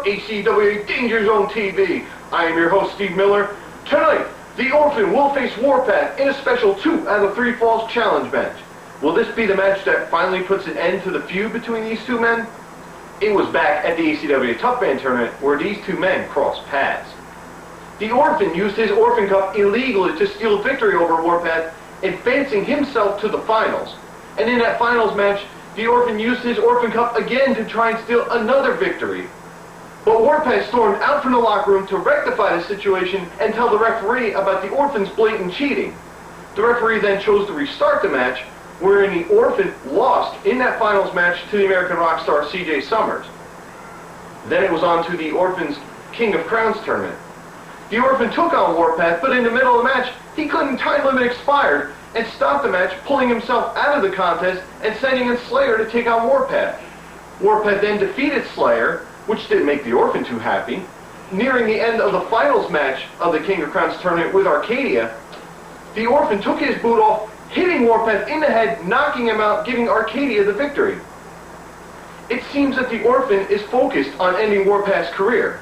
ACWA Danger Zone TV. I am your host, Steve Miller. Tonight, the Orphan will face Warpath in a special 2 out of 3 falls challenge match. Will this be the match that finally puts an end to the feud between these two men? It was back at the ACWA Tough Man Tournament where these two men crossed paths. The Orphan used his Orphan Cup illegally to steal victory over Warpath, advancing himself to the finals. And in that finals match, the Orphan used his Orphan Cup again to try and steal another victory. But Warpath stormed out from the locker room to rectify the situation and tell the referee about the Orphan's blatant cheating. The referee then chose to restart the match, wherein the Orphan lost in that finals match to the American Rockstar CJ Summers. Then it was on to the Orphan's King of Crowns tournament. The Orphan took on Warpath, but in the middle of the match, he couldn't, time limit expired, and stopped the match, pulling himself out of the contest and sending in Slayer to take on Warpath. Warpath then defeated Slayer, which didn't make the Orphan too happy. Nearing the end of the finals match of the King of Crowns tournament with Arcadia, the Orphan took his boot off, hitting Warpath in the head, knocking him out, giving Arcadia the victory. It seems that the Orphan is focused on ending Warpath's career.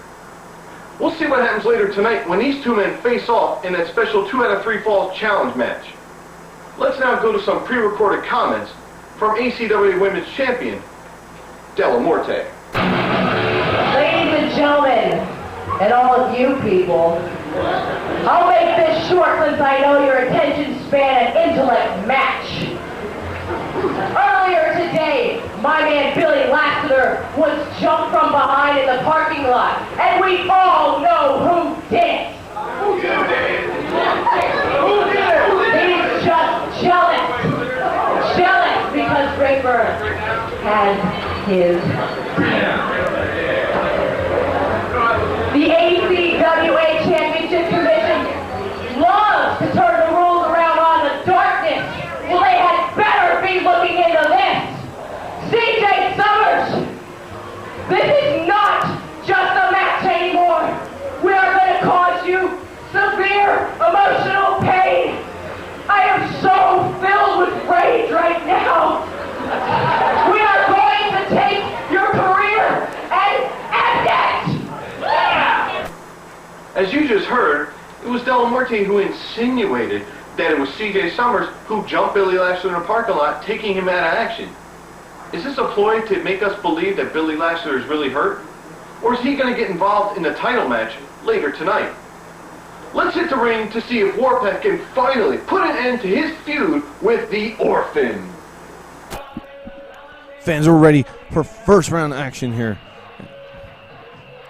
We'll see what happens later tonight when these two men face off in that special 2 out of 3 falls challenge match. Let's now go to some pre-recorded comments from ACWA Women's Champion, Della Morte. Ladies and gentlemen, and all of you people, I'll make this short since I know your attention span and intellect match. Earlier today, my man Billy Lassiter was jumped from behind in the parking lot, and we all know who did it. Who did it? He's just jealous. Jealous because Draper has his The ACWA Championship Commission loves to turn the rules around on the darkness. Well, they had better be looking into this. CJ Summers, this is not just a match anymore. We are going to cause you severe emotional pain. I am so filled with rage right now. We are going to take your career and end it. As you just heard, it was Della Morte who insinuated that it was CJ Summers who jumped Billy Lashley in a parking lot, taking him out of action. Is this a ploy to make us believe that Billy Lashley is really hurt? Or is he going to get involved in the title match later tonight? Let's hit the ring to see if Warpath can finally put an end to his feud with the Orphan. Fans are ready for first round action here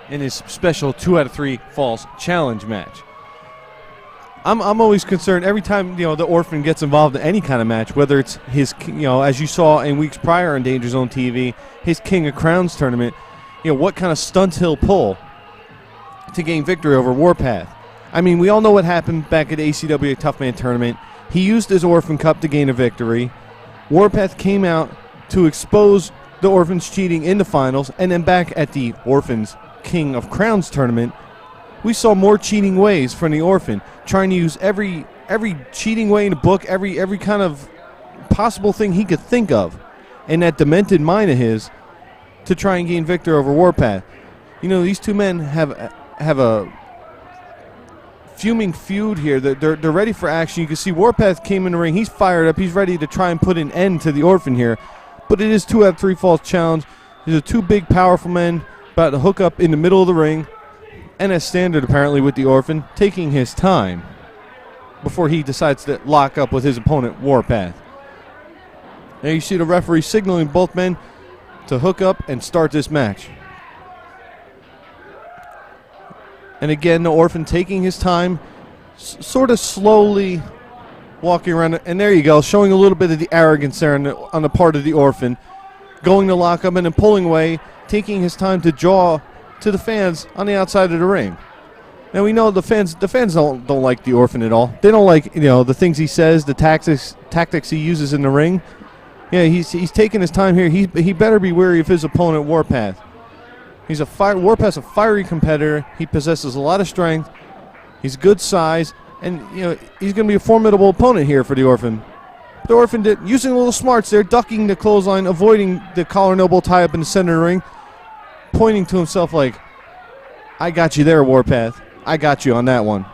in his special 2 out of 3 falls challenge match. I'm always concerned every time the Orphan gets involved in any kind of match, whether it's his as you saw in weeks prior on Danger Zone TV, his King of Crowns tournament, what kind of stunts he'll pull to gain victory over Warpath. I mean, we all know what happened back at ACWA Tough Man Tournament. He used his Orphan Cup to gain a victory. Warpath came out to expose the Orphan's cheating in the finals, and then back at the Orphan's King of Crowns tournament, we saw more cheating ways from the Orphan, trying to use every cheating way in the book, every kind of possible thing he could think of in that demented mind of his to try and gain victory over Warpath. These two men have a fuming feud here. They're ready for action. You can see Warpath came in the ring. He's fired up. He's ready to try and put an end to the Orphan here. But it is 2 out of 3 falls challenge. These are two big, powerful men about to hook up in the middle of the ring. And as standard, apparently, with the Orphan, taking his time before he decides to lock up with his opponent, Warpath. Now you see the referee signaling both men to hook up and start this match. And again, the Orphan taking his time, sort of slowly walking around. And there you go, showing a little bit of the arrogance there on the part of the Orphan. Going to lock up and then pulling away, taking his time to jaw to the fans on the outside of the ring. Now we know the fans don't like the Orphan at all. They don't like the things he says, the tactics he uses in the ring. Yeah, he's taking his time here. He better be wary of his opponent Warpath. Warpath's a fiery competitor. He possesses a lot of strength. He's good size, and he's going to be a formidable opponent here for the Orphan. The Orphan using a little smarts there, ducking the clothesline, avoiding the collar and elbow tie up in the center of the ring, pointing to himself like, I got you there, Warpath. I got you on that one.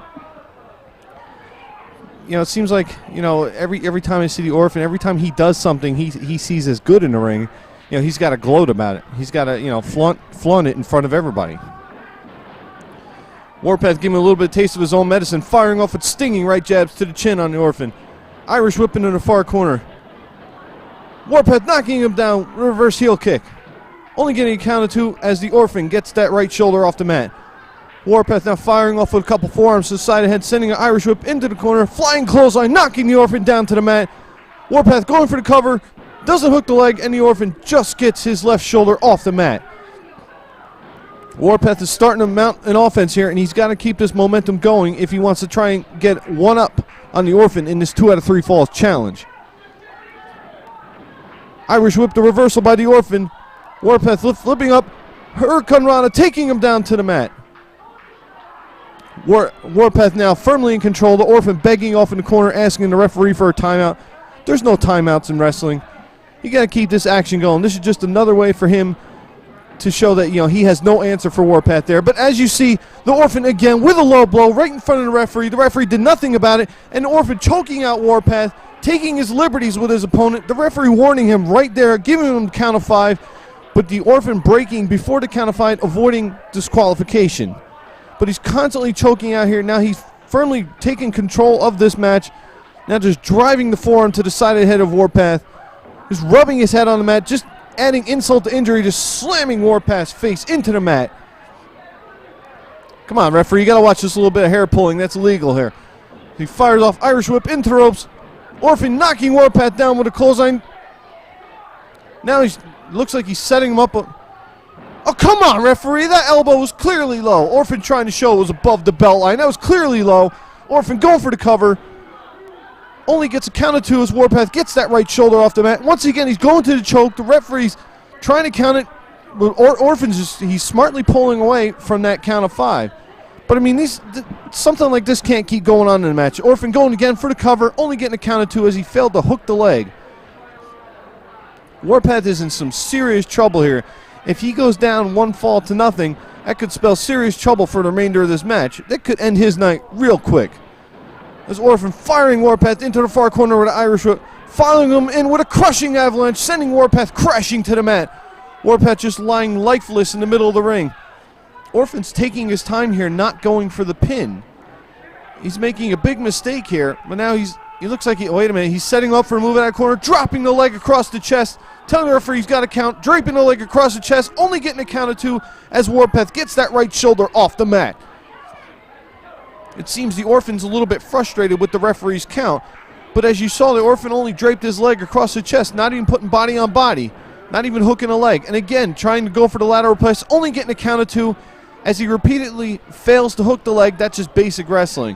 You know, it seems like, you know, every time I see the Orphan, every time he does something he sees as good in the ring, you know, he's got to gloat about it. He's got to, you know, flaunt it in front of everybody. Warpath giving him a little bit of taste of his own medicine, firing off with stinging right jabs to the chin on the Orphan. Irish whip into the far corner. Warpath knocking him down, reverse heel kick. Only getting a count of 2 as the Orphan gets that right shoulder off the mat. Warpath now firing off with a couple forearms to the side of the head, sending an Irish whip into the corner, flying clothesline, knocking the Orphan down to the mat. Warpath going for the cover, doesn't hook the leg, and the Orphan just gets his left shoulder off the mat. Warpath is starting to mount an offense here, and he's got to keep this momentum going if he wants to try and get one up on the Orphan in this 2 out of 3 falls challenge. Irish whip, the reversal by the Orphan. Warpath flipping up, Hurricane Rana taking him down to the mat. Warpath now firmly in control. The Orphan begging off in the corner, asking the referee for a timeout. There's no timeouts in wrestling. You got to keep this action going. This is just another way for him to show that, you know, he has no answer for Warpath there. But as you see, the Orphan again with a low blow right in front of the referee. The referee did nothing about it, and the Orphan choking out Warpath, taking his liberties with his opponent. The referee warning him right there, giving him the count of 5, but the Orphan breaking before the count of 5, avoiding disqualification. But he's constantly choking out here. Now he's firmly taking control of this match. Now just driving the forearm to the side of the head of Warpath. Just rubbing his head on the mat, just adding insult to injury, just slamming Warpath's face into the mat. Come on, referee, you got to watch this little bit of hair pulling. That's illegal here. He fires off Irish whip into the ropes. Orphan knocking Warpath down with a clothesline. Now he looks like he's setting him up. Oh, come on, referee. That elbow was clearly low. Orphan trying to show it was above the belt line. That was clearly low. Orphan going for the cover. Only gets a count of 2 as Warpath gets that right shoulder off the mat. Once again, he's going to the choke. The referee's trying to count it. Orphan's he's smartly pulling away from that count of 5. But, I mean, something like this can't keep going on in the match. Orphan going again for the cover, only getting a count of 2 as he failed to hook the leg. Warpath is in some serious trouble here. If he goes down 1 fall to nothing, that could spell serious trouble for the remainder of this match. That could end his night real quick. As Orphan firing Warpath into the far corner with an Irish whip, following him in with a crushing avalanche, sending Warpath crashing to the mat. Warpath just lying lifeless in the middle of the ring. Orphan's taking his time here, not going for the pin. He's making a big mistake here, but now he looks like wait a minute, he's setting up for a move in that corner, dropping the leg across the chest, telling the referee he's got to count, draping the leg across the chest, only getting a count of 2 as Warpath gets that right shoulder off the mat. It seems the Orphan's a little bit frustrated with the referee's count, but as you saw, the Orphan only draped his leg across the chest, not even putting body on body, not even hooking a leg, and again, trying to go for the lateral press, only getting a count of 2 as he repeatedly fails to hook the leg. That's just basic wrestling.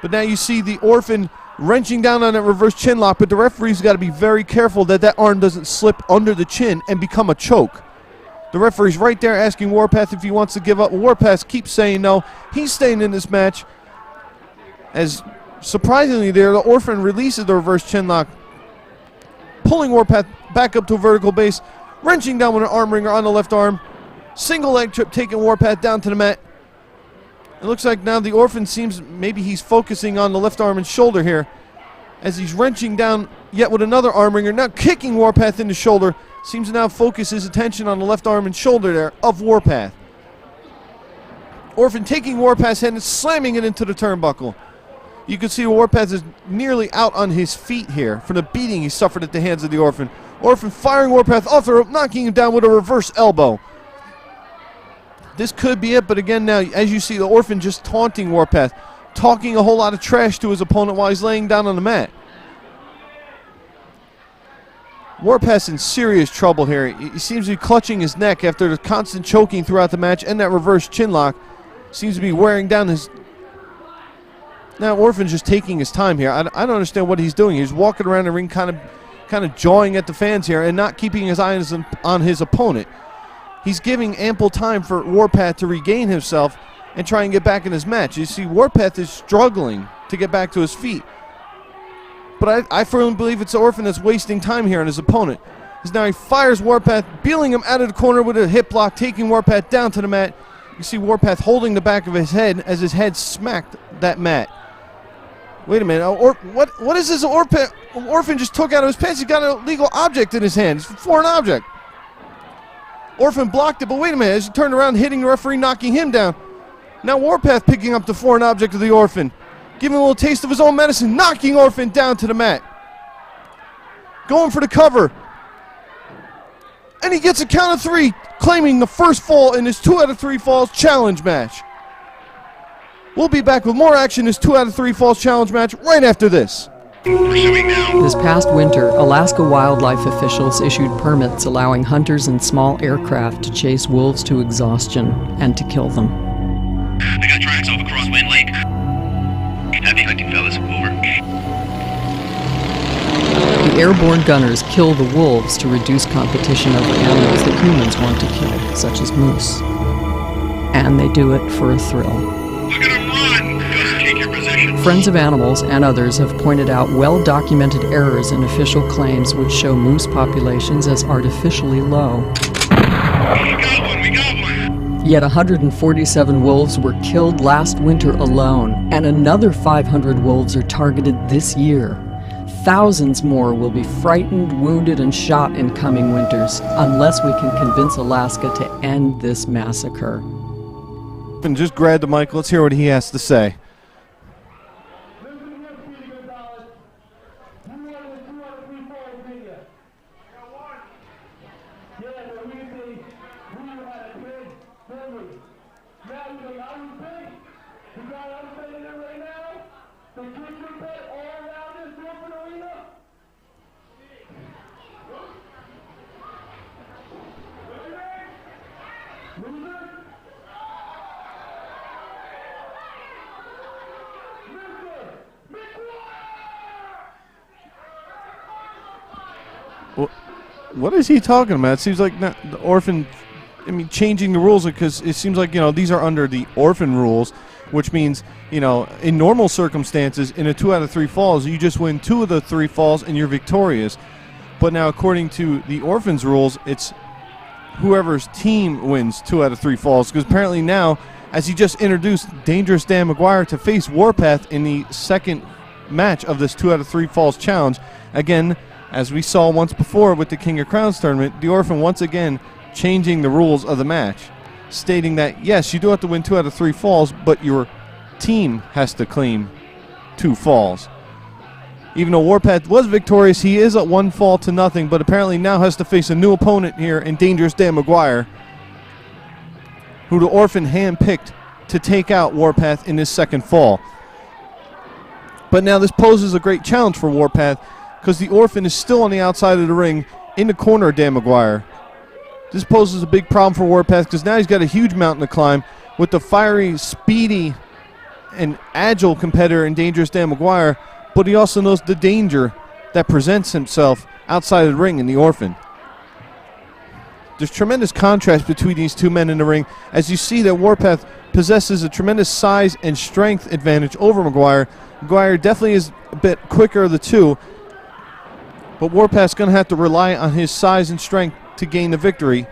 But now you see the Orphan wrenching down on that reverse chin lock, but the referee's got to be very careful that that arm doesn't slip under the chin and become a choke. The referee's right there asking Warpath if he wants to give up. Warpath keeps saying no. He's staying in this match. As surprisingly there, the Orphan releases the reverse chin lock, pulling Warpath back up to a vertical base, wrenching down with an arm wringer on the left arm. Single leg trip taking Warpath down to the mat. It looks like now the Orphan seems maybe he's focusing on the left arm and shoulder here as he's wrenching down yet with another arm wringer, now kicking Warpath in the shoulder. Seems to now focus his attention on the left arm and shoulder there of Warpath. Orphan taking Warpath's head and slamming it into the turnbuckle. You can see Warpath is nearly out on his feet here from the beating he suffered at the hands of the Orphan. Orphan firing Warpath off the rope, knocking him down with a reverse elbow. This could be it, but again now, as you see, the Orphan just taunting Warpath, talking a whole lot of trash to his opponent while he's laying down on the mat. Warpath's in serious trouble here. He seems to be clutching his neck after the constant choking throughout the match, and that reverse chin lock seems to be wearing down his... Now Orphan's just taking his time here. I don't understand what he's doing. He's walking around the ring kind of jawing at the fans here and not keeping his eyes on his opponent. He's giving ample time for Warpath to regain himself and try and get back in his match. You see, Warpath is struggling to get back to his feet. But I firmly believe it's the Orphan that's wasting time here on his opponent. As now he fires Warpath, peeling him out of the corner with a hip block, taking Warpath down to the mat, You see Warpath holding the back of his head as his head smacked that mat. Wait a minute. What is this Orphan just took out of his pants? He got an illegal object in his hand. It's a foreign object. Orphan blocked it, but wait a minute. As he turned around, hitting the referee, knocking him down. Now Warpath picking up the foreign object of the Orphan. Giving a little taste of his own medicine, knocking Orphan down to the mat. Going for the cover. And he gets a count of 3, claiming the first fall in his 2 out of 3 falls challenge match. We'll be back with more action in his 2 out of 3 falls challenge match right after this. This past winter, Alaska wildlife officials issued permits allowing hunters in small aircraft to chase wolves to exhaustion and to kill them. I got tracks off across Wind Lake. Happy hunting, fellas. Over. The airborne gunners kill the wolves to reduce competition over animals that humans want to kill, such as moose. And they do it for a thrill. Look at him run! Just take your position. Friends of Animals and others have pointed out well-documented errors in official claims which show moose populations as artificially low. We got one! Yet 147 wolves were killed last winter alone, and another 500 wolves are targeted this year. Thousands more will be frightened, wounded, and shot in coming winters, unless we can convince Alaska to end this massacre. And just grab the mic. Let's hear what he has to say. What is he talking about? It seems like the Orphan, changing the rules, because it seems like, these are under the Orphan rules, which means, in normal circumstances, in a 2 out of 3 falls, you just win 2 of the 3 falls and you're victorious. But now, according to the Orphan's rules, it's whoever's team wins 2 out of 3 falls, because apparently now, as he just introduced Dangerous Dan McGuire to face Warpath in the second match of this 2 out of 3 falls challenge, again, as we saw once before with the King of Crowns tournament, the Orphan once again changing the rules of the match, stating that, yes, you do have to win 2 out of 3 falls, but your team has to claim 2 falls. Even though Warpath was victorious, he is at 1 fall to nothing, but apparently now has to face a new opponent here in Dangerous Dan McGuire, who the Orphan handpicked to take out Warpath in his second fall. But now this poses a great challenge for Warpath, because the Orphan is still on the outside of the ring in the corner of Dan McGuire. This poses a big problem for Warpath, because now he's got a huge mountain to climb with the fiery, speedy, and agile competitor in Dangerous Dan McGuire, but he also knows the danger that presents himself outside of the ring in the Orphan. There's tremendous contrast between these two men in the ring, as you see that Warpath possesses a tremendous size and strength advantage over McGuire. McGuire definitely is a bit quicker of the two, but Warpath's going to have to rely on his size and strength to gain the victory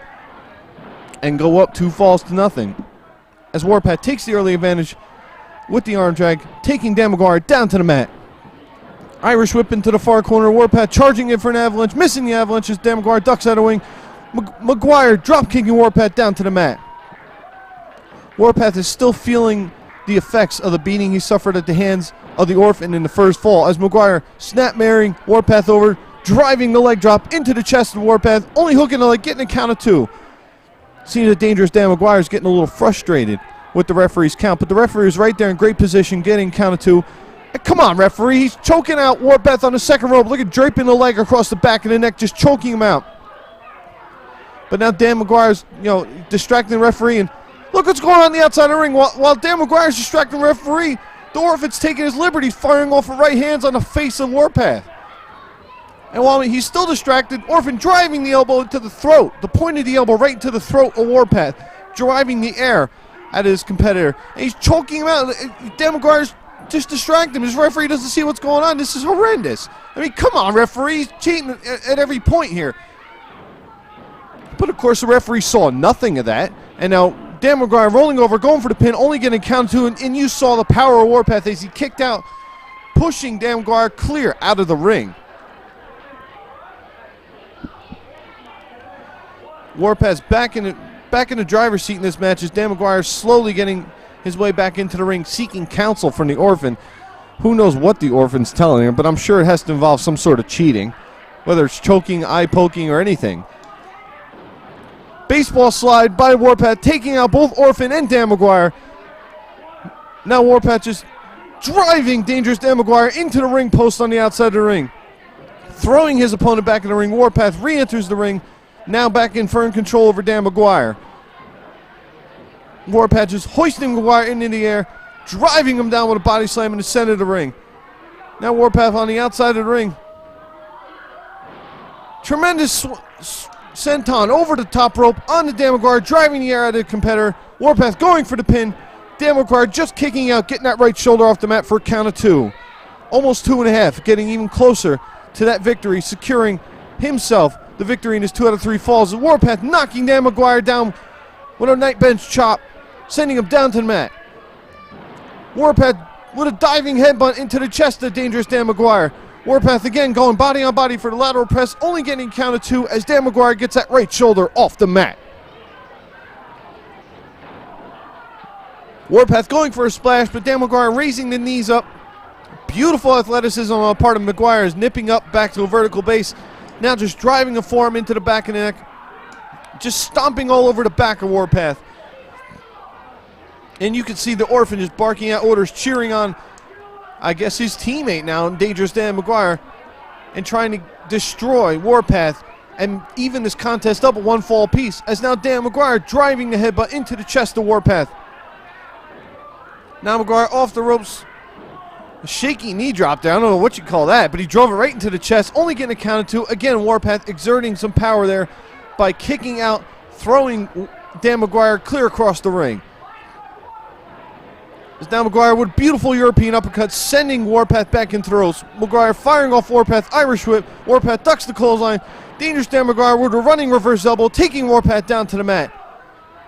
and go up 2 falls to nothing. As Warpath takes the early advantage with the arm drag, taking Dan McGuire down to the mat. Irish whip into the far corner. Warpath charging in for an avalanche, missing the avalanche as Dan McGuire ducks out of wing. McGuire drop kicking Warpath down to the mat. Warpath is still feeling the effects of the beating he suffered at the hands of the Orphan in the first fall, as McGuire snap-marrying Warpath over, driving the leg drop into the chest of Warpath, only hooking the leg, getting a count of 2. Seeing that Dangerous Dan McGuire is getting a little frustrated with the referee's count, but the referee is right there in great position, getting count of 2. And come on, referee, he's choking out Warpath on the second rope. Look at draping the leg across the back of the neck, just choking him out. But now Dan McGuire's, distracting the referee, and look what's going on the outside of the ring. While Dan McGuire's distracting the referee, the Orphan's taking his liberty, firing off of right hands on the face of Warpath. And while he's still distracted, Orphan driving the elbow into the throat, the point of the elbow right into the throat of Warpath, driving the air at his competitor. And he's choking him out. Dan McGuire's just distracting him. His referee doesn't see what's going on. This is horrendous. I mean, come on, referee. He's cheating at every point here. But, of course, the referee saw nothing of that. And now Dan McGuire rolling over, going for the pin, only getting count two, and you saw the power of Warpath as he kicked out, pushing Dan McGuire clear out of the ring. Warpath's back in the driver's seat in this match as Dan McGuire slowly getting his way back into the ring, seeking counsel from the Orphan. Who knows what the Orphan's telling him, but I'm sure it has to involve some sort of cheating, whether it's choking, eye poking, or anything. Baseball slide by Warpath, taking out both Orphan and Dan McGuire. Now Warpath just driving dangerous Dan McGuire into the ring post on the outside of the ring. Throwing his opponent back in the ring, Warpath re-enters the ring, now back in firm control over Dan McGuire. Warpath just hoisting McGuire into the air, driving him down with a body slam in the center of the ring. Now Warpath on the outside of the ring. Tremendous senton over the top rope onto Dan McGuire, driving the air out of the competitor. Warpath going for the pin. Dan McGuire just kicking out, getting that right shoulder off the mat for a count of two. Almost 2.5, getting even closer to that victory, securing himself the victory in his 2 out of 3 falls. Warpath knocking Dan McGuire down with a night bench chop, sending him down to the mat. Warpath with a diving headbutt into the chest of dangerous Dan McGuire. Warpath again going body on body for the lateral press, only getting counted 2 as Dan McGuire gets that right shoulder off the mat. Warpath going for a splash, but Dan McGuire raising the knees up. Beautiful athleticism on the part of McGuire, is nipping up back to a vertical base. Now just driving a forearm into the back of the neck. Just stomping all over the back of Warpath. And you can see the Orphan just barking out orders, cheering on, I guess, his teammate now, dangerous Dan McGuire, and trying to destroy Warpath and even this contest up at 1 fall apiece, as now Dan McGuire driving the headbutt into the chest of Warpath. Now McGuire off the ropes. A shaky knee drop there. I don't know what you call that, but he drove it right into the chest, only getting a count of 2. Again, Warpath exerting some power there by kicking out, throwing Dan McGuire clear across the ring. As now McGuire with beautiful European uppercut, sending Warpath back into the ropes. McGuire firing off Warpath, Irish whip. Warpath ducks the clothesline. Dangerous Dan McGuire with a running reverse elbow, taking Warpath down to the mat.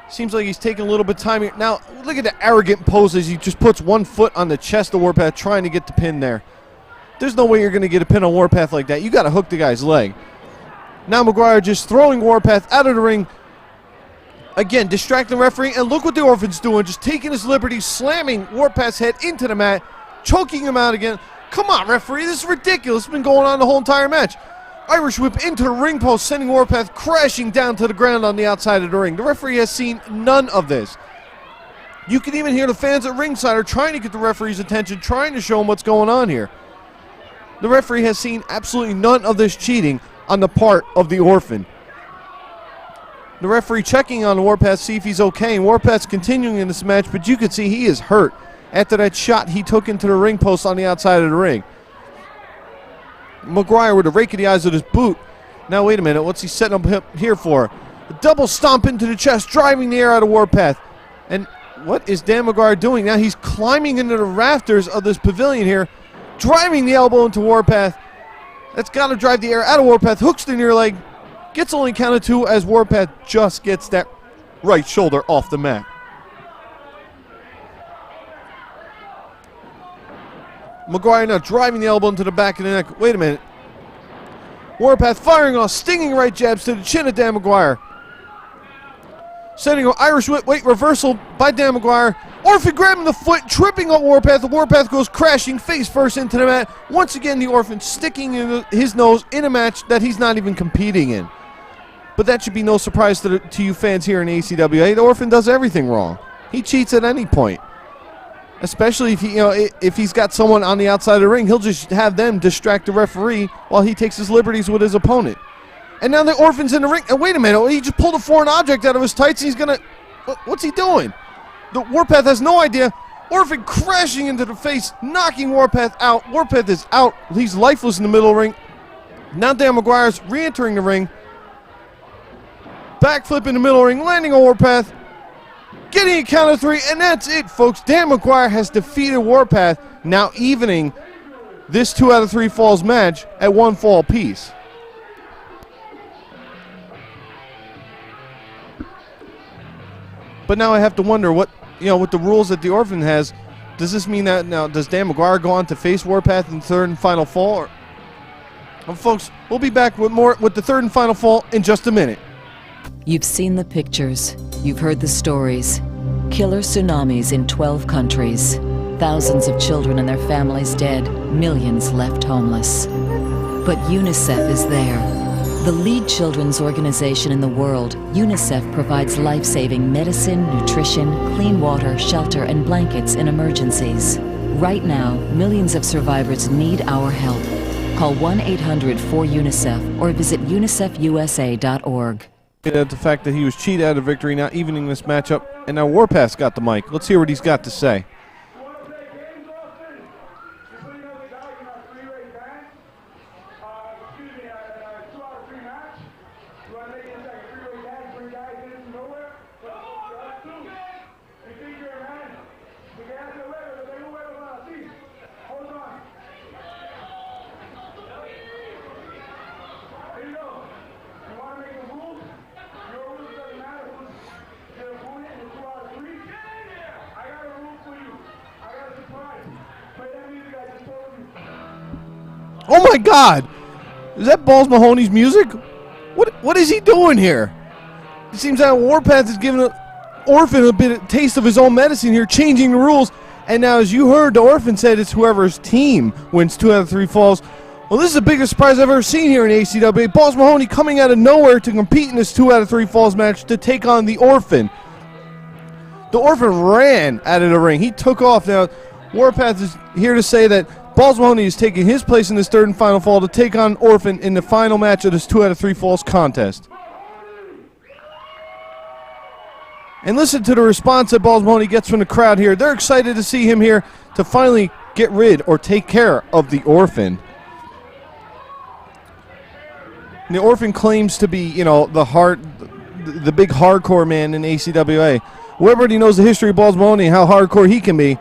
Seems like he's taking a little bit of time here. Now, look at the arrogant pose as he just puts 1 foot on the chest of Warpath, trying to get the pin there. There's no way you're going to get a pin on Warpath like that. You got to hook the guy's leg. Now McGuire just throwing Warpath out of the ring. Again, distracting the referee, and look what the Orphan's doing. Just taking his liberty, slamming Warpath's head into the mat, choking him out again. Come on, referee, this is ridiculous. It's been going on the whole entire match. Irish whip into the ring post, sending Warpath crashing down to the ground on the outside of the ring. The referee has seen none of this. You can even hear the fans at ringside are trying to get the referee's attention, trying to show him what's going on here. The referee has seen absolutely none of this cheating on the part of the Orphan. The referee checking on Warpath, see if he's okay, and Warpath's continuing in this match, but you can see he is hurt after that shot he took into the ring post on the outside of the ring. McGuire with a rake of the eyes with his boot. Now wait a minute, what's he setting up here for? A double stomp into the chest, driving the air out of Warpath. And what is Dan McGuire doing? Now he's climbing into the rafters of this pavilion here, driving the elbow into Warpath. That's got to drive the air out of Warpath, hooks the near leg, gets only counted 2 as Warpath just gets that right shoulder off the mat. McGuire now driving the elbow into the back of the neck. Wait a minute. Warpath firing off stinging right jabs to the chin of Dan McGuire. Sending an Irish whip, wait, reversal by Dan McGuire. Orphan grabbing the foot, tripping on Warpath. The Warpath goes crashing face first into the mat. Once again, the Orphan sticking his nose in a match that he's not even competing in. But that should be no surprise to you fans here in ACWA. The Orphan does everything wrong. He cheats at any point. Especially if if he's got someone on the outside of the ring, he'll just have them distract the referee while he takes his liberties with his opponent. And now the Orphan's in the ring. And wait a minute, he just pulled a foreign object out of his tights. And he's gonna, what's he doing? The Warpath has no idea. Orphan crashing into the face, knocking Warpath out. Warpath is out. He's lifeless in the middle of the ring. Now Dan McGuire's re-entering the ring. Backflip in the middle of the ring, landing on Warpath. Getting a count of 3, and that's it, folks. Dan McGuire has defeated Warpath, now evening this 2 out of 3 falls match at 1 fall apiece. But now I have to wonder what, with the rules that the Orphan has, does this mean that now does Dan McGuire go on to face Warpath in the third and final fall? Well, folks, we'll be back with more with the third and final fall in just a minute. You've seen the pictures. You've heard the stories. Killer tsunamis in 12 countries. Thousands of children and their families dead. Millions left homeless. But UNICEF is there. The lead children's organization in the world, UNICEF provides life-saving medicine, nutrition, clean water, shelter, and blankets in emergencies. Right now, millions of survivors need our help. Call 1-800-4UNICEF or visit unicefusa.org. The fact that he was cheated out of victory, now evening this matchup, and now Warpath's got the mic. Let's hear what he's got to say. Oh my God! Is that Balls Mahoney's music? What is he doing here? It seems that Warpath is giving Orphan a bit of taste of his own medicine here, changing the rules. And now, as you heard, the Orphan said it's whoever's team wins 2 out of 3 falls. Well, this is the biggest surprise I've ever seen here in ACWA. Balls Mahoney coming out of nowhere to compete in this 2 out of 3 falls match to take on the Orphan. The Orphan ran out of the ring. He took off. Now, Warpath is here to say that Balls Mahoney is taking his place in this third and final fall to take on Orphan in the final match of this 2 out of 3 falls contest. And listen to the response that Balls Mahoney gets from the crowd here. They're excited to see him here to finally get rid or take care of the Orphan. And the Orphan claims to be, the big hardcore man in ACWA. Everybody knows the history of Balls Mahoney and how hardcore he can be.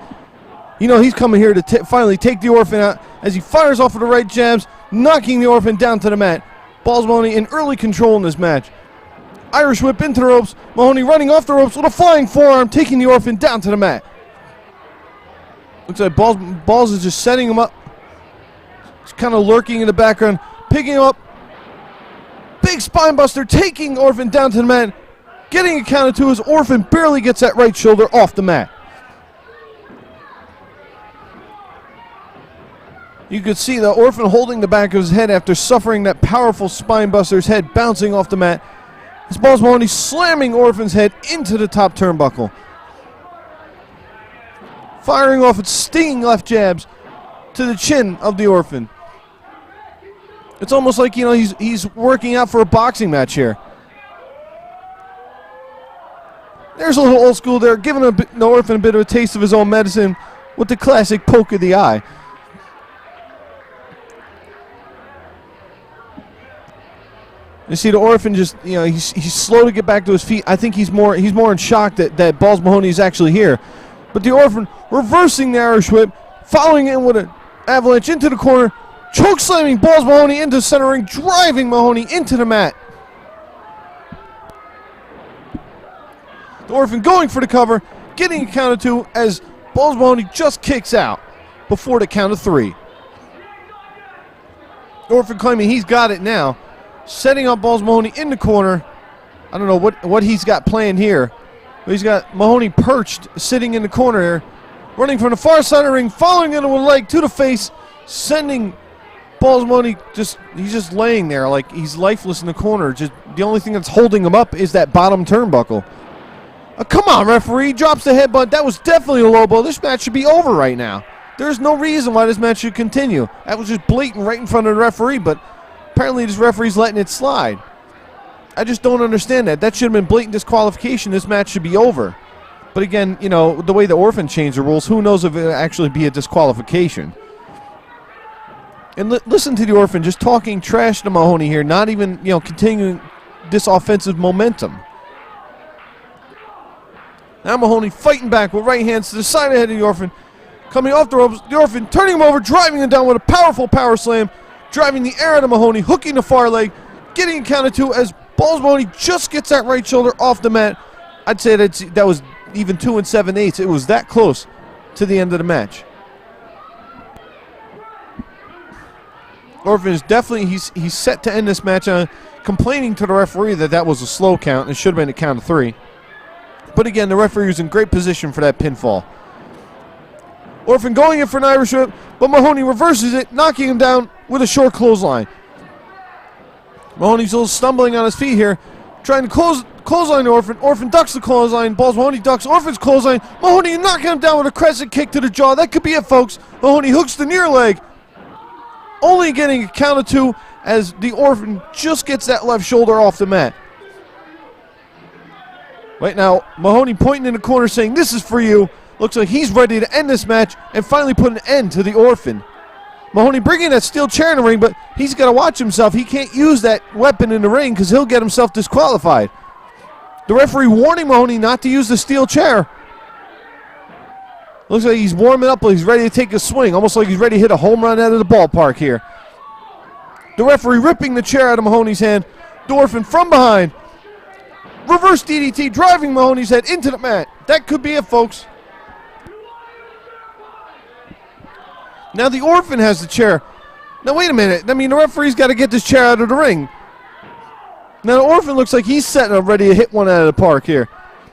He's coming here to finally take the Orphan out as he fires off with the right jabs, knocking the Orphan down to the mat. Balls Mahoney in early control in this match. Irish whip into the ropes. Mahoney running off the ropes with a flying forearm, taking the Orphan down to the mat. Looks like Balls is just setting him up. He's kind of lurking in the background, picking him up. Big spine buster, taking Orphan down to the mat. Getting a count of 2 as Orphan barely gets that right shoulder off the mat. You could see the Orphan holding the back of his head after suffering that powerful spine buster, his head bouncing off the mat. As Balls Mahoney slamming Orphan's head into the top turnbuckle. Firing off its stinging left jabs to the chin of the Orphan. It's almost like, he's working out for a boxing match here. There's a little old school there, giving the Orphan a bit of a taste of his own medicine with the classic poke of the eye. You see the Orphan just, he's slow to get back to his feet. I think he's more in shock that Balls Mahoney is actually here. But the Orphan reversing the Irish whip, following in with an avalanche into the corner, choke slamming Balls Mahoney into center ring, driving Mahoney into the mat. The Orphan going for the cover, getting a count of 2 as Balls Mahoney just kicks out before the count of 3. The Orphan claiming he's got it now. Setting up Balls Mahoney in the corner. I don't know what he's got planned here. But he's got Mahoney perched, sitting in the corner here. Running from the far side of the ring, following into a leg to the face, sending Balls Mahoney, he's just laying there like he's lifeless in the corner. Just the only thing that's holding him up is that bottom turnbuckle. Come on, referee. Drops the headbutt. That was definitely a low blow. This match should be over right now. There's no reason why this match should continue. That was just blatant right in front of the referee, but apparently this referee's letting it slide. I just don't understand that. That should have been blatant disqualification. This match should be over. But again, the way the Orphan changed the rules, who knows if it will actually be a disqualification. And listen to the Orphan just talking trash to Mahoney here, not even, continuing this offensive momentum. Now Mahoney fighting back with right hands to the side of the head of the Orphan. Coming off the ropes, the Orphan turning him over, driving him down with a powerful power slam. Driving the air out of Mahoney, hooking the far leg, getting a count of 2 as Balls Mahoney just gets that right shoulder off the mat. I'd say that was even 2 7/8. It was that close to the end of the match. Orphan is definitely, he's set to end this match, complaining to the referee that was a slow count and should have been a count of 3. But again, the referee was in great position for that pinfall. Orphan going in for an Irish whip, but Mahoney reverses it, knocking him down with a short clothesline. Mahoney's a little stumbling on his feet here, trying to clothesline Orphan. Orphan ducks the clothesline, balls Mahoney ducks Orphan's clothesline. Mahoney knocking him down with a crescent kick to the jaw. That could be it, folks. Mahoney hooks the near leg, only getting a count of 2 as the Orphan just gets that left shoulder off the mat. Right now, Mahoney pointing in the corner saying, "This is for you." Looks like he's ready to end this match and finally put an end to the Orphan. Mahoney bringing that steel chair in the ring, but he's got to watch himself. He can't use that weapon in the ring because he'll get himself disqualified. The referee warning Mahoney not to use the steel chair. Looks like he's warming up, but he's ready to take a swing, almost like he's ready to hit a home run out of the ballpark here. The referee ripping the chair out of Mahoney's hand. The Orphan from behind. Reverse DDT, driving Mahoney's head into the mat. That could be it, folks. Now the Orphan has the chair. Now wait a minute. I mean, the referee's got to get this chair out of the ring. Now the Orphan looks like he's setting up ready to hit one out of the park here.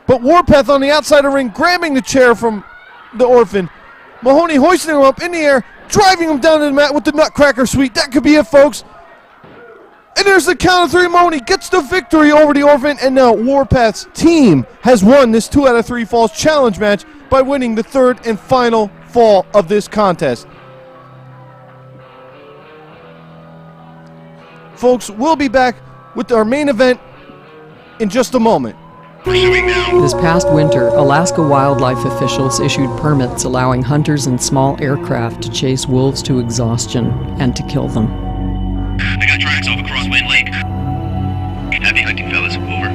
But Warpath on the outside of the ring, grabbing the chair from the Orphan. Mahoney hoisting him up in the air, driving him down to the mat with the Nutcracker Sweep. That could be it, folks. And there's the count of 3. Mahoney gets the victory over the Orphan, and now Warpath's team has won this 2 out of 3 falls challenge match by winning the 3rd and final fall of this contest. Folks, we'll be back with our main event in just a moment. This past winter, Alaska wildlife officials issued permits allowing hunters in small aircraft to chase wolves to exhaustion and to kill them. I got tracks off across Wind Lake. Happy hunting, fellas. Over.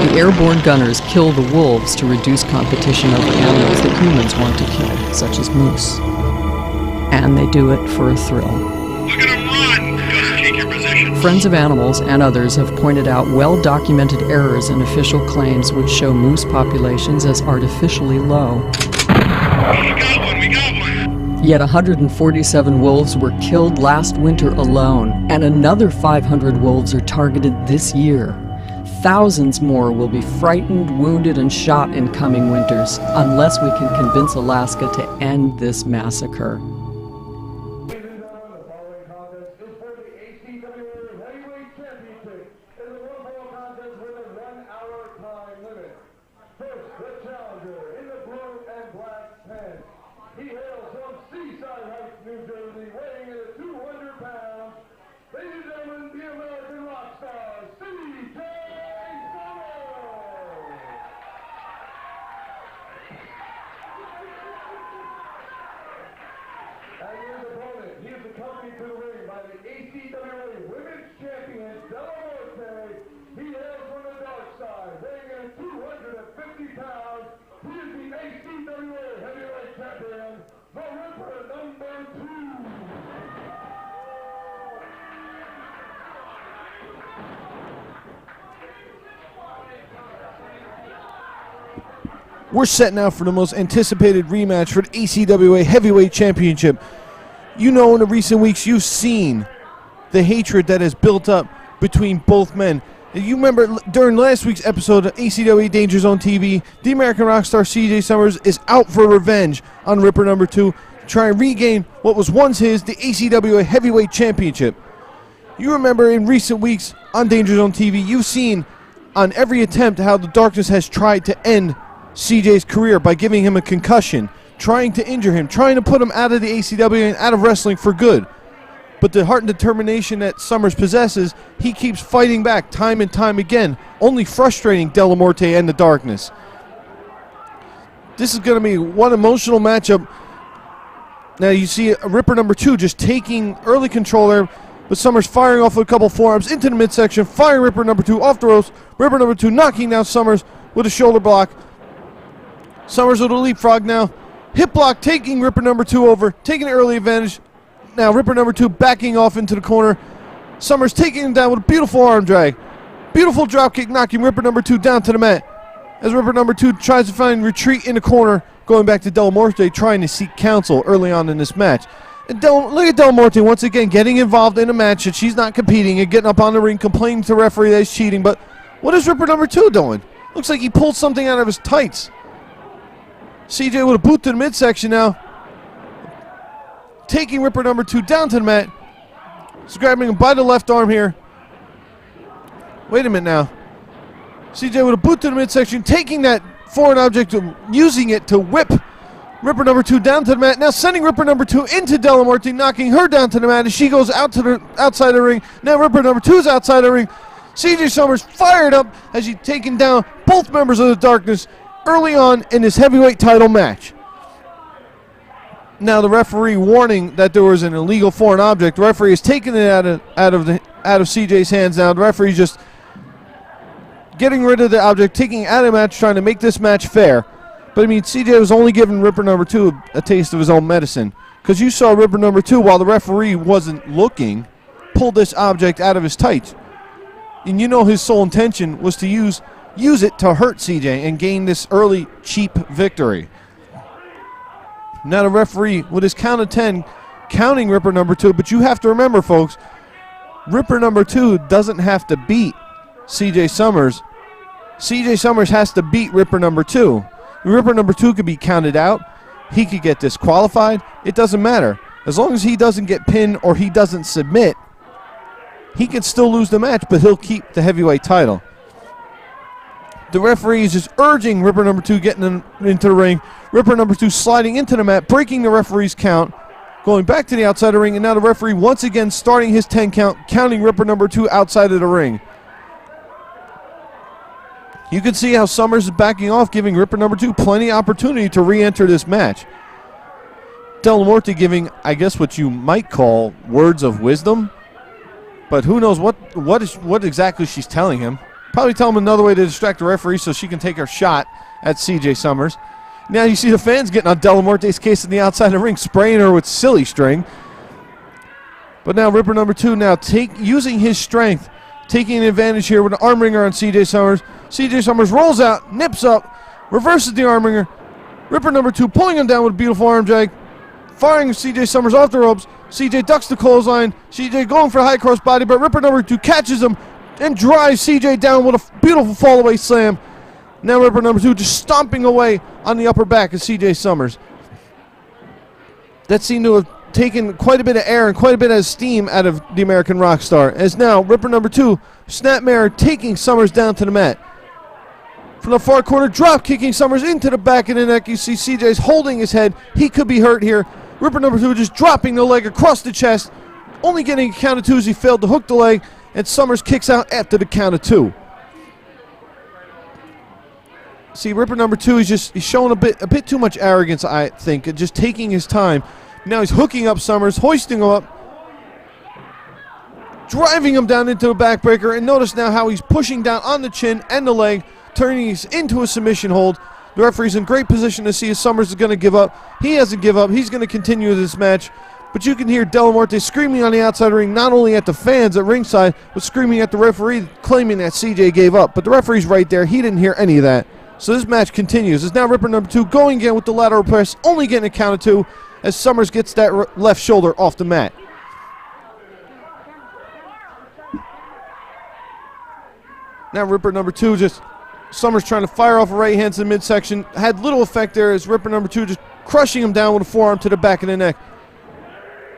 The airborne gunners kill the wolves to reduce competition over animals that humans want to kill, such as moose. And they do it for a thrill. Look at him run! Gotta take your position. Friends of Animals and others have pointed out well-documented errors in official claims which show moose populations as artificially low. We got one! Yet 147 wolves were killed last winter alone, and another 500 wolves are targeted this year. Thousands more will be frightened, wounded, and shot in coming winters, unless we can convince Alaska to end this massacre. Ladies and gentlemen, the American Rockstar, CJ And his opponent, he is accompanied to the ring by the ACWA Women's Champion, Morte. He hails from the dark side, weighing in 250 pounds. He is the ACWA Heavyweight Champion, the Ripper number 2. We're set now for the most anticipated rematch for the ACWA Heavyweight Championship. You know, in the recent weeks, you've seen the hatred that has built up between both men. You remember during last week's episode of ACWA Danger Zone TV, the American Rockstar CJ Summers is out for revenge on Ripper number 2 to try and regain what was once his, the ACWA Heavyweight Championship. You remember in recent weeks on Danger Zone TV, you've seen on every attempt how the Darkness has tried to end CJ's career by giving him a concussion, trying to injure him, trying to put him out of the ACWA and out of wrestling for good. But the heart and determination that Summers possesses, he keeps fighting back time and time again, only frustrating Morte and the Darkness. This is going to be one emotional matchup. Now you see Ripper number 2 just taking early control there, but Summers firing off with a couple forearms into the midsection, firing Ripper number 2 off the ropes. Ripper number 2 knocking down Summers with a shoulder block. Summers with a leapfrog now. Hip block taking Ripper number 2 over, taking an early advantage. Now Ripper number 2 backing off into the corner. Summers taking him down with a beautiful arm drag. Beautiful dropkick knocking Ripper number 2 down to the mat. As Ripper number 2 tries to find retreat in the corner, going back to Del Morte, trying to seek counsel early on in this match. And look at Del Morte once again getting involved in a match that she's not competing and getting up on the ring, complaining to the referee that he's cheating. But what is Ripper number 2 doing? Looks like he pulled something out of his tights. CJ with a boot to the midsection now. Taking Ripper number 2 down to the mat. He's grabbing him by the left arm here. Wait a minute now. CJ with a boot to the midsection, taking that foreign object, using it to whip Ripper number 2 down to the mat. Now sending Ripper number 2 into Della Morte, knocking her down to the mat as she goes out to the outside of the ring. Now Ripper number 2 is outside the ring. CJ Summers fired up as she's taken down both members of the Darkness early on in this heavyweight title match. Now the referee warning that there was an illegal foreign object. The referee has taken it out of CJ's hands now. The referee just getting rid of the object, taking it out of the match, trying to make this match fair. But I mean, CJ was only giving Ripper number 2 a taste of his own medicine. Because you saw Ripper number 2, while the referee wasn't looking, pull this object out of his tights. And you know his sole intention was to use it to hurt CJ and gain this early cheap victory. Now the referee with his count of 10 counting Ripper number 2, but you have to remember, folks, Ripper number 2 doesn't have to beat CJ Summers. CJ Summers has to beat Ripper number 2. Ripper number 2 could be counted out. He could get disqualified. It doesn't matter. As long as he doesn't get pinned or he doesn't submit, he can still lose the match, but he'll keep the heavyweight title. The referee is just urging Ripper number 2 getting into the ring. Ripper number 2 sliding into the mat, breaking the referee's count, going back to the outside of the ring, and now the referee once again starting his 10 count, counting Ripper number 2 outside of the ring. You can see how Summers is backing off, giving Ripper number 2 plenty of opportunity to re-enter this match. Del Morte giving, I guess, what you might call words of wisdom, but who knows what exactly she's telling him. Probably tell him another way to distract the referee so she can take her shot at CJ Summers. Now you see the fans getting on Del Morte's case in the outside of the ring, spraying her with silly string. But now Ripper number 2 now using his strength, taking advantage here with an arm wringer on CJ Summers. CJ Summers rolls out, nips up, reverses the arm wringer. Ripper number 2 pulling him down with a beautiful arm drag, firing CJ Summers off the ropes. CJ ducks the clothesline. CJ going for a high cross body, but Ripper number 2 catches him and drives CJ down with a beautiful fallaway slam. Now Ripper number 2 just stomping away on the upper back of CJ Summers. That seemed to have taken quite a bit of air and quite a bit of steam out of the American Rockstar. As now Ripper number 2, snapmare, taking Summers down to the mat. From the far corner, drop kicking Summers into the back of the neck. You see CJ's holding his head. He could be hurt here. Ripper number 2 just dropping the leg across the chest. Only getting a count of 2 as he failed to hook the leg. And Summers kicks out after the count of 2. See, Ripper number 2 he's showing a bit too much arrogance, I think, and just taking his time. Now he's hooking up Summers, hoisting him up, driving him down into a backbreaker, and notice now how he's pushing down on the chin and the leg, turning it into a submission hold. The referee's in great position to see if Summers is going to give up. He hasn't given up. He's going to continue this match. But you can hear Del Morte screaming on the outside of the ring, not only at the fans at ringside, but screaming at the referee, claiming that CJ gave up. But the referee's right there. He didn't hear any of that. So this match continues. It's now Ripper number 2 going again with the lateral press, only getting a count of 2 as Summers gets that left shoulder off the mat. Now Ripper number 2 just, Summers trying to fire off a right hand to the midsection. Had little effect there as Ripper number 2 just crushing him down with a forearm to the back of the neck.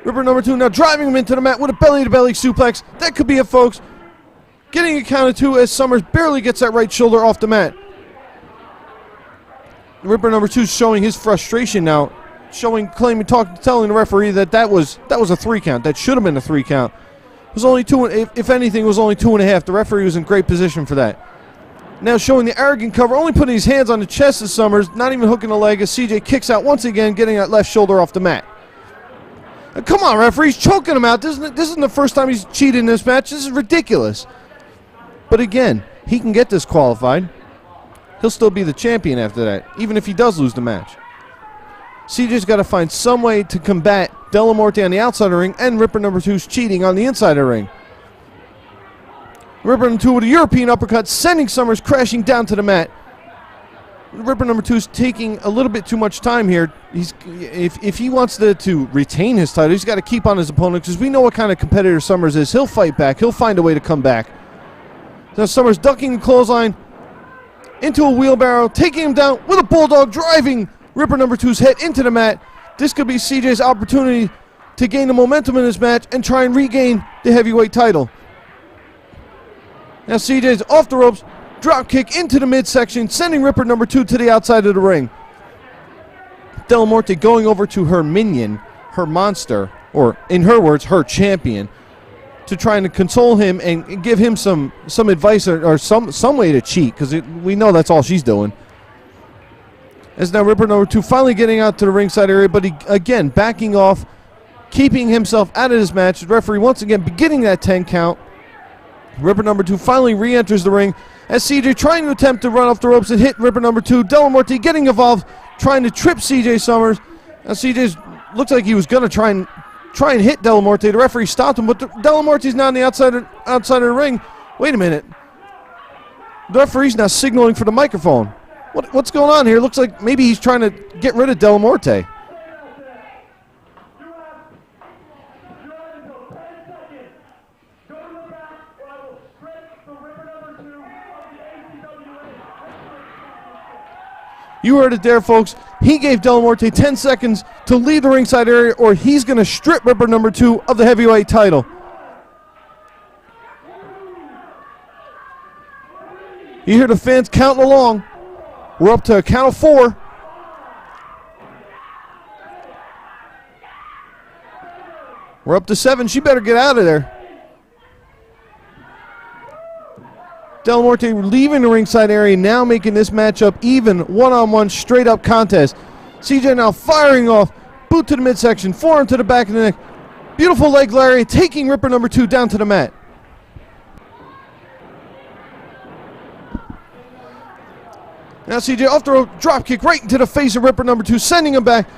Ripper number 2 now driving him into the mat with a belly-to-belly suplex. That could be it, folks. Getting a count of 2 as Summers barely gets that right shoulder off the mat. Ripper number 2 showing his frustration now, telling the referee that was a 3 count. That should have been a 3 count. It was only 2. If anything, it was only 2.5. The referee was in great position for that. Now showing the arrogant cover, only putting his hands on the chest of Summers, not even hooking the leg as CJ kicks out once again, getting that left shoulder off the mat. Now, come on, referee, he's choking him out. This isn't the first time he's cheated in this match. This is ridiculous. But again, he can get disqualified. He'll still be the champion after that, even if he does lose the match. CJ's got to find some way to combat Del Morte on the outside of the ring and Ripper number 2's cheating on the inside of the ring. Ripper number 2 with a European uppercut, sending Summers crashing down to the mat. Ripper number 2 is taking a little bit too much time here. If he wants to retain his title, he's got to keep on his opponent, because we know what kind of competitor Summers is. He'll fight back. He'll find a way to come back. Now Summers ducking the clothesline into a wheelbarrow, taking him down with a bulldog, driving Ripper number 2's head into the mat. This could be CJ's opportunity to gain the momentum in this match and try and regain the heavyweight title. Now CJ's off the ropes, drop kick into the midsection, sending Ripper number 2 to the outside of the ring. Del Morte going over to her minion, her monster, or in her words, her champion, to try and console him and give him some advice or some way to cheat, because we know that's all she's doing. As now Ripper number 2 finally getting out to the ringside area, but he again backing off, keeping himself out of this match. The referee once again beginning that 10 count. Ripper number 2 finally re-enters the ring as CJ trying to attempt to run off the ropes and hit Ripper number 2. Del Morte getting involved, trying to trip CJ Summers. Now CJ looks like he was going to try and hit Del Morte. The referee stopped him, but Del Morte's now on the outside of the ring. Wait a minute. The referee's now signaling for the microphone. What's going on here? Looks like maybe he's trying to get rid of Del Morte. You heard it there, folks. He gave Del Morte 10 seconds to leave the ringside area, or he's going to strip Ripper number 2 of the heavyweight title. You hear the fans counting along. We're up to a count of 4. We're up to 7. She better get out of there. Del Morte leaving the ringside area, now making this matchup even, one-on-one, straight-up contest. CJ now firing off, boot to the midsection, forearm to the back of the neck. Beautiful leg lariat, taking Ripper number 2 down to the mat. Now CJ off the rope, drop kick right into the face of Ripper number 2, sending him back.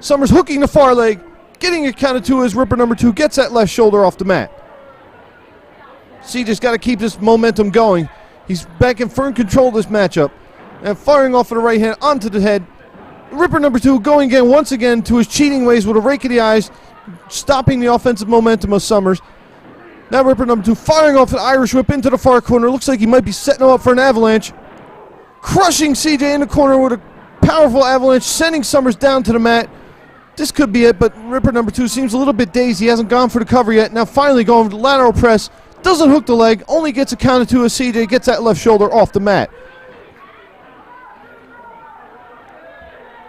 Summers hooking the far leg, getting a count of 2 as Ripper number 2 gets that left shoulder off the mat. CJ's got to keep this momentum going. He's back in firm control of this matchup. And firing off of the right hand onto the head. Ripper number 2 going again, once again, to his cheating ways with a rake of the eyes, stopping the offensive momentum of Summers. Now Ripper number 2 firing off an Irish whip into the far corner. Looks like he might be setting him up for an avalanche. Crushing CJ in the corner with a powerful avalanche, sending Summers down to the mat. This could be it, but Ripper number 2 seems a little bit dazed. He hasn't gone for the cover yet. Now finally going for the lateral press. Doesn't hook the leg, only gets a count of 2 as CJ gets that left shoulder off the mat.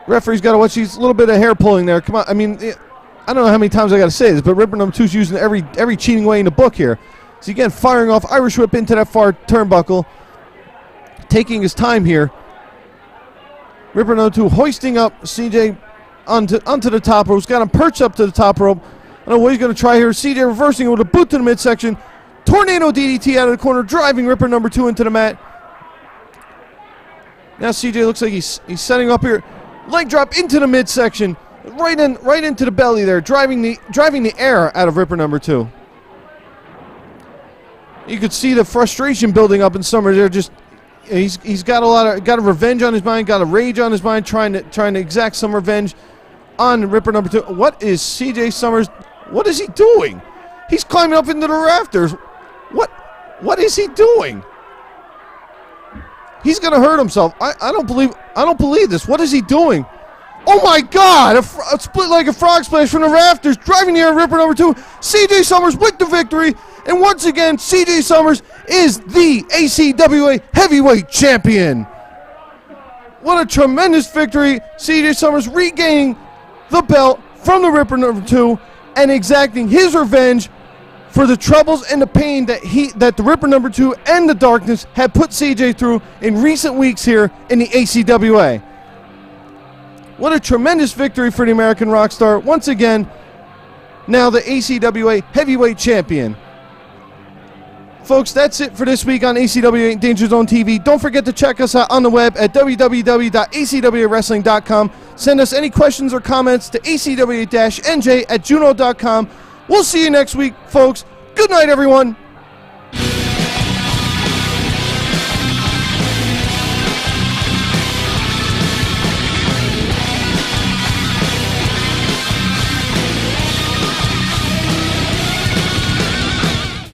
Referee's got to watch. He's a little bit of hair pulling there. Come on, I mean, I don't know how many times I got to say this, but Ripper number 2's using every cheating way in the book here. So again, firing off Irish whip into that far turnbuckle, taking his time here. Ripper number 2 hoisting up CJ onto the top rope. He's got him perched up to the top rope. I don't know what he's going to try here. CJ reversing with a boot to the midsection. Tornado DDT out of the corner, driving Ripper number 2 into the mat. Now CJ looks like he's setting up here. Leg drop into the midsection, right into the belly there, driving the air out of Ripper number 2. You could see the frustration building up in Summers there. Just he's got a revenge on his mind, got a rage on his mind, trying to exact some revenge on Ripper number 2. What is CJ Summers? What is he doing? He's climbing up into the rafters. What is he doing? He's gonna hurt himself. I don't believe this. What is he doing? Oh my God! A split like a frog splash from the rafters, driving the air Ripper number 2. CJ Summers with the victory, and once again, CJ Summers is the ACWA Heavyweight Champion. What a tremendous victory! CJ Summers regaining the belt from the Ripper number 2 and exacting his revenge for the troubles and the pain that the Ripper number 2 and the Darkness had put CJ through in recent weeks here in the ACWA. What a tremendous victory for the American Rockstar. Once again, now the ACWA Heavyweight Champion. Folks, that's it for this week on ACWA Danger Zone TV. Don't forget to check us out on the web at www.acwawrestling.com. Send us any questions or comments to acwa-nj@juno.com. We'll see you next week, folks. Good night, everyone.